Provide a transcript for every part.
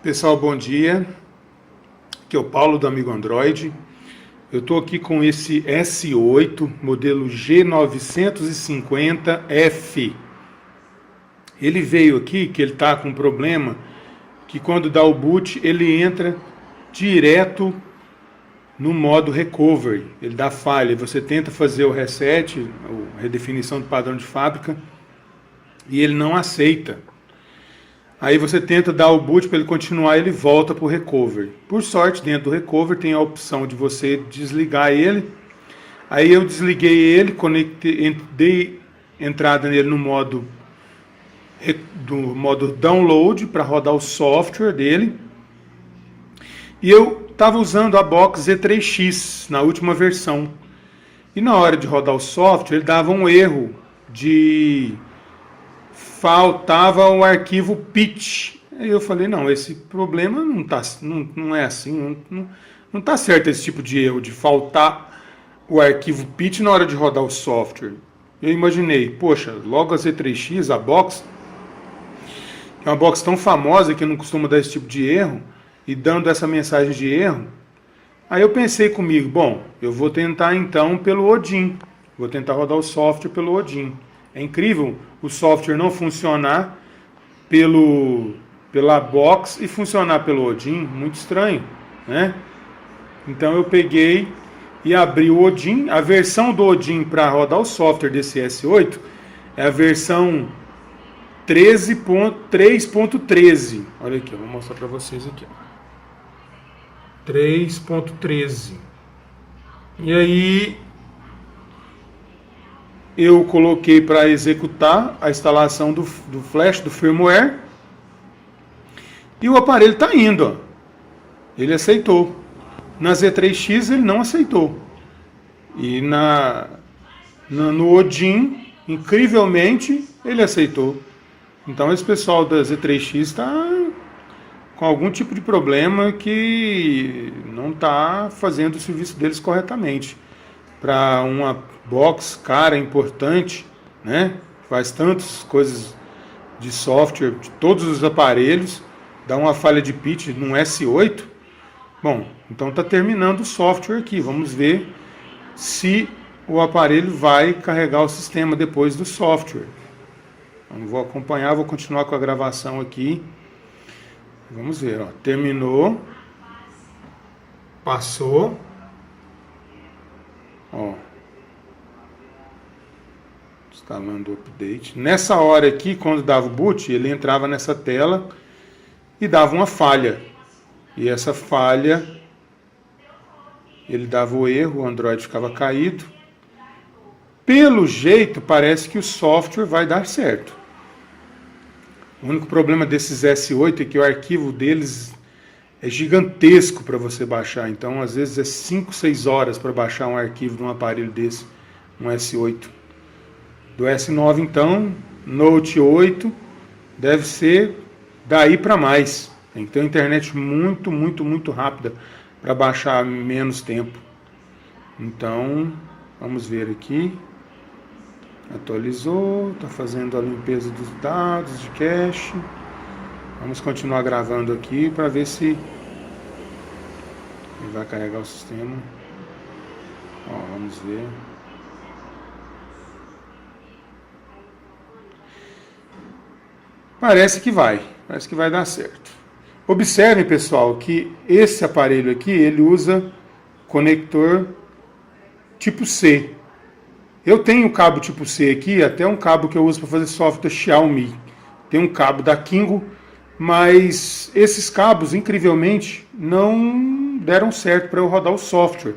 Pessoal, bom dia. Aqui é o Paulo do Amigo Android. Eu estou aqui com esse S8, modelo G950F. Ele veio aqui que ele está com um problema que quando dá o boot ele entra direto no modo recovery. Ele dá falha. Você tenta fazer o reset, a redefinição do padrão de fábrica, e ele não aceita. Aí você tenta dar o boot para ele continuar, ele volta para o recovery. Por sorte, dentro do recovery tem a opção de você desligar ele. Aí eu desliguei ele, conectei, dei entrada nele no modo download para rodar o software dele. E eu estava usando a box Z3X na última versão. E na hora de rodar o software, ele dava um erro de faltava o arquivo pitch. Aí eu falei, não, esse problema não é assim, não tá certo esse tipo de erro, de faltar o arquivo pitch na hora de rodar o software. Eu imaginei, poxa, logo a Z3X, a box, é uma box tão famosa que não costuma dar esse tipo de erro, e dando essa mensagem de erro, aí eu pensei comigo, bom, eu vou tentar então pelo Odin, vou tentar rodar o software pelo Odin. É incrível o software não funcionar pela box e funcionar pelo Odin, muito estranho, né? Então eu peguei e abri o Odin, a versão do Odin para rodar o software desse S8 é a versão 3.13. Olha aqui, eu vou mostrar para vocês aqui. 3.13. E aí eu coloquei para executar a instalação do flash, do firmware, e o aparelho está indo. Ó. Ele aceitou. Na Z3X ele não aceitou. E no Odin, incrivelmente, ele aceitou. Então esse pessoal da Z3X está com algum tipo de problema que não está fazendo o serviço deles corretamente. Para uma box cara, importante, né? Faz tantas coisas de software, de todos os aparelhos, dá uma falha de pitch num S8. Bom, então está terminando o software aqui. Vamos ver se o aparelho vai carregar o sistema depois do software. Então, vou acompanhar, vou continuar com a gravação aqui. Vamos ver, ó. Terminou. Passou. Ó, instalando o update. Nessa hora aqui, quando dava o boot, ele entrava nessa tela e dava uma falha. E essa falha, ele dava o erro, o Android ficava caído. Pelo jeito, parece que o software vai dar certo. O único problema desses S8 é que o arquivo deles é gigantesco para você baixar, então às vezes é 5, 6 horas para baixar um arquivo de um aparelho desse, um S8. Do S9 então, Note 8, deve ser daí para mais. Tem que ter uma internet muito rápida para baixar menos tempo. Então, vamos ver aqui. Atualizou, está fazendo a limpeza dos dados de cache. Vamos continuar gravando aqui para ver se ele vai carregar o sistema. Ó, vamos ver. Parece que vai dar certo. Observem, pessoal, que esse aparelho aqui, ele usa conector tipo C. Eu tenho cabo tipo C aqui, até um cabo que eu uso para fazer software Xiaomi. Tem um cabo da Kingo, mas esses cabos, incrivelmente, não deram certo para eu rodar o software.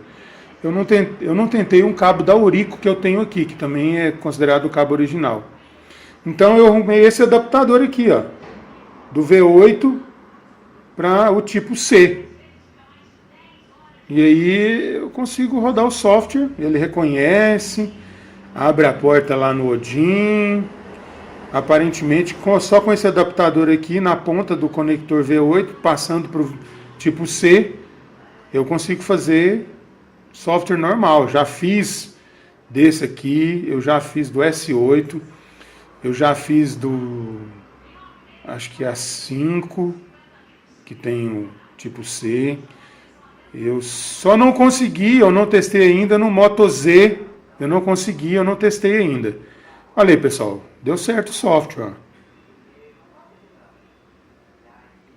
Eu não tentei um cabo da Orico que eu tenho aqui, que também é considerado o cabo original. Então eu arrumei esse adaptador aqui, ó, do V8 para o tipo C. E aí eu consigo rodar o software, ele reconhece, abre a porta lá no Odin. Aparentemente, só com esse adaptador aqui na ponta do conector V8, passando para o tipo C, eu consigo fazer software normal. Já fiz desse aqui, eu já fiz do S8, eu já fiz do, acho que A5, que tem o tipo C. Eu só não consegui, eu não testei ainda no Moto Z. Eu não consegui, eu não testei ainda. Olha aí, pessoal, deu certo o software.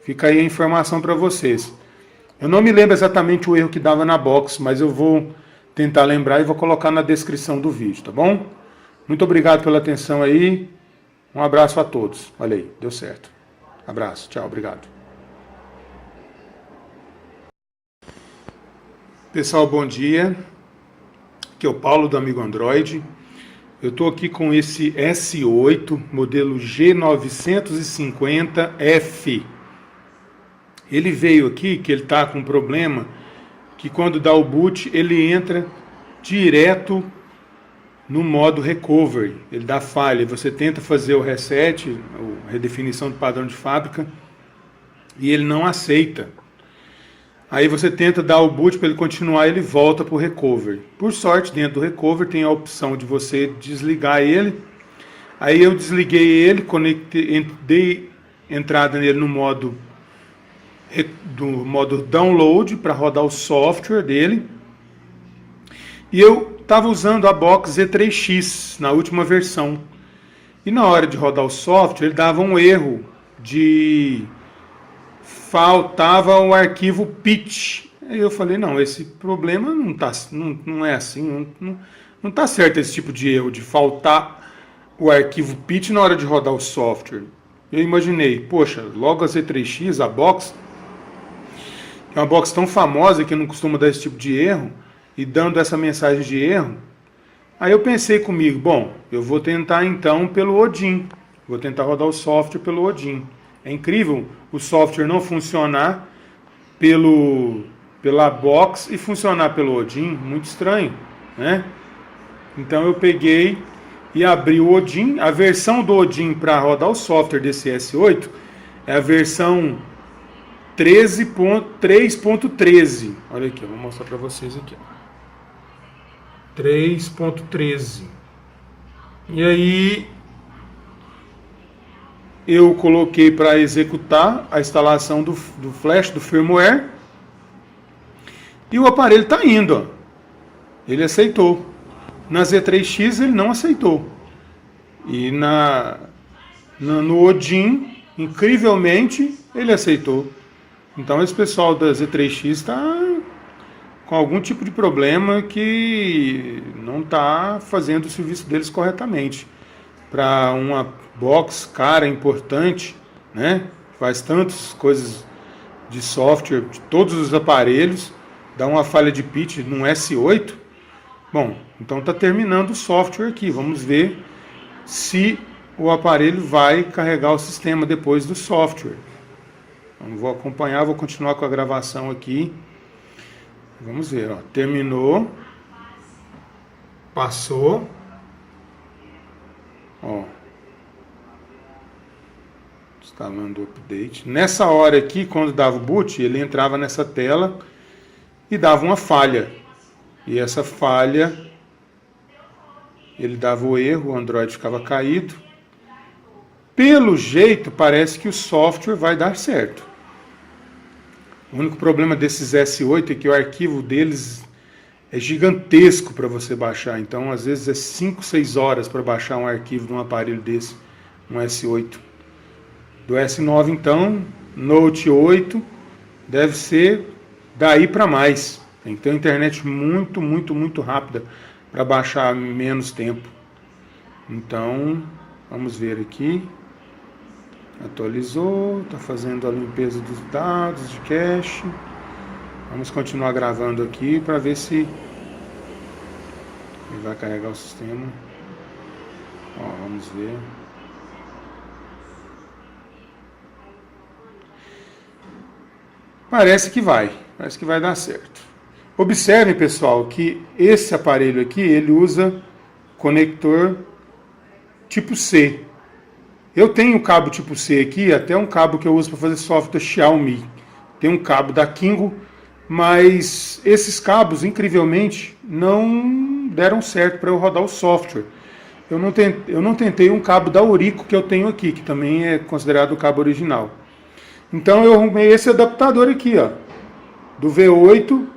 Fica aí a informação para vocês. Eu não me lembro exatamente o erro que dava na box, mas eu vou tentar lembrar e vou colocar na descrição do vídeo, tá bom? Muito obrigado pela atenção aí. Um abraço a todos. Olha aí, deu certo. Abraço, tchau, obrigado. Pessoal, bom dia. Aqui é o Paulo do Amigo Android. Eu estou aqui com esse S8, modelo G950F. Ele veio aqui que ele está com um problema que quando dá o boot ele entra direto no modo recovery. Ele dá falha. Você tenta fazer o reset, a redefinição do padrão de fábrica, e ele não aceita. Aí você tenta dar o boot para ele continuar, ele volta para o recovery. Por sorte, dentro do recovery tem a opção de você desligar ele. Aí eu desliguei ele, dei entrada nele no modo download para rodar o software dele. E eu estava usando a box Z3X na última versão. E na hora de rodar o software, ele dava um erro de... faltava o arquivo pitch. Aí eu falei, não, esse problema não é assim, não tá certo esse tipo de erro, de faltar o arquivo pitch na hora de rodar o software. Eu imaginei, poxa, logo a Z3X, a box, é uma box tão famosa que não costuma dar esse tipo de erro, e dando essa mensagem de erro, aí eu pensei comigo, bom, eu vou tentar então pelo Odin, vou tentar rodar o software pelo Odin. É incrível o software não funcionar pela box e funcionar pelo Odin, muito estranho, né? Então eu peguei e abri o Odin, a versão do Odin para rodar o software desse S8 é a versão 3.13. Olha aqui, eu vou mostrar para vocês aqui. 3.13. E aí eu coloquei para executar a instalação do flash, do firmware, e o aparelho está indo. Ó. Ele aceitou. Na Z3X ele não aceitou. E no Odin, incrivelmente, ele aceitou. Então esse pessoal da Z3X está com algum tipo de problema que não está fazendo o serviço deles corretamente. Para uma box cara, importante, né? Faz tantas coisas de software, de todos os aparelhos, dá uma falha de pitch num S8. Bom, então está terminando o software aqui. Vamos ver se o aparelho vai carregar o sistema depois do software. Então, vou acompanhar, vou continuar com a gravação aqui. Vamos ver, ó. Terminou. Passou. Ó. Instalando o update. Nessa hora aqui, quando dava o boot, ele entrava nessa tela e dava uma falha. E essa falha, ele dava o erro, o Android ficava caído. Pelo jeito, parece que o software vai dar certo. O único problema desses S8 é que o arquivo deles é gigantesco para você baixar. Então, às vezes, é 5, 6 horas para baixar um arquivo de um aparelho desse, um S8. Do S9, então, Note 8, deve ser daí para mais. Tem que ter uma internet muito, muito, muito rápida para baixar menos tempo. Então, vamos ver aqui. Atualizou, está fazendo a limpeza dos dados de cache. Vamos continuar gravando aqui para ver se ele vai carregar o sistema. Ó, vamos ver. Parece que vai dar certo. Observe, pessoal, que esse aparelho aqui, ele usa conector tipo C. Eu tenho cabo tipo C aqui, até um cabo que eu uso para fazer software Xiaomi. Tem um cabo da Kingo, mas esses cabos, incrivelmente, não deram certo para eu rodar o software. Eu não tentei um cabo da Orico que eu tenho aqui, que também é considerado o cabo original. Então eu arrumei esse adaptador aqui, ó, do V8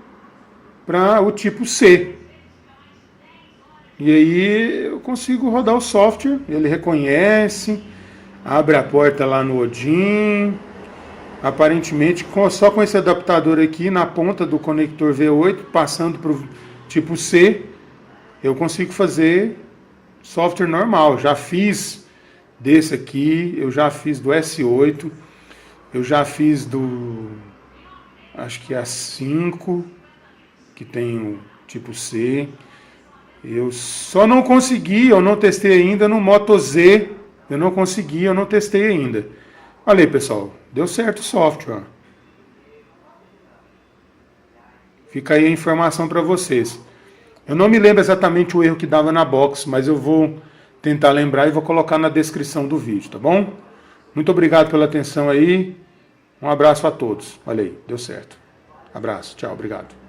para o tipo C. E aí eu consigo rodar o software, ele reconhece, abre a porta lá no Odin. Aparentemente, só com esse adaptador aqui na ponta do conector V8, passando para o tipo C, eu consigo fazer software normal. Já fiz desse aqui, eu já fiz do S8, eu já fiz do, acho que é A5, que tem o tipo C. Eu só não consegui, eu não testei ainda no Moto Z, eu não testei ainda. Olha aí, pessoal, deu certo o software. Ó. Fica aí a informação para vocês. Eu não me lembro exatamente o erro que dava na box, mas eu vou tentar lembrar e vou colocar na descrição do vídeo, tá bom? Muito obrigado pela atenção aí. Um abraço a todos. Olha aí, deu certo. Abraço, tchau, obrigado.